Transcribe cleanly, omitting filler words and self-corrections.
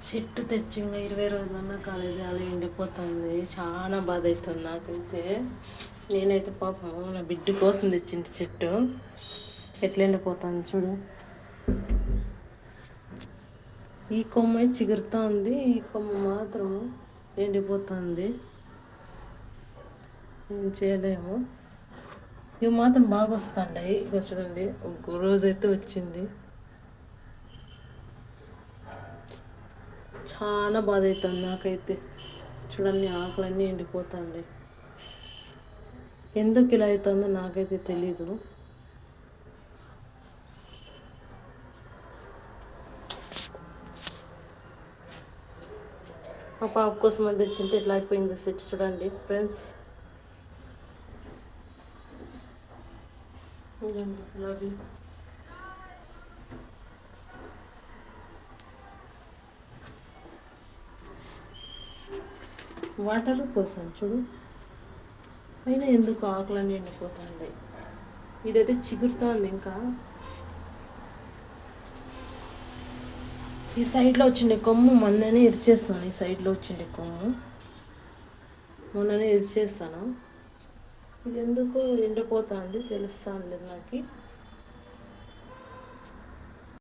చెట్టు తెచ్చి ఇంకా 20 రోజులన్నా కాలేదు, అలా ఎండిపోతుంది. చాలా బాధ అవుతుంది నాకైతే. నేనైతే పాపం నా బిడ్డ కోసం తెచ్చింటి చెట్టు, ఎట్లా ఎండిపోతుంది చూడు. ఈ కొమ్మ చిగురుతా ఉంది, ఈ కొమ్మ మాత్రం ఎండిపోతుంది. ఏం చేయలేము. ఇవి మాత్రం బాగా వస్తుంటాయి. ఇక చూడండి, ఒక రోజైతే వచ్చింది. చాలా బాధ అవుతుంది నాకైతే. చూడండి, ఆకులన్నీ ఎండిపోతుంది. ఎందుకు ఇలా అవుతుందో నాకైతే తెలీదు. మా పాప కోసం అది తెచ్చింటే ఎట్లా అయిపోయిందో సెట్ చూడండి ఫ్రెండ్స్. వాటర్ కోసం చూడు, అయినా ఎందుకు ఆకులన్నీ ఎండిపోతాయి. ఇదైతే చిగురుతుంది. ఇంకా ఈ సైడ్లో వచ్చిండే కొమ్ము మొన్ననే ఇరిచేస్తాను. ఈ సైడ్లో వచ్చిండే కొమ్ము మొన్ననే ఇరిచేస్తాను. ఇది ఎందుకు ఎండిపోతుంది తెలుస్తా లేదు నాకు.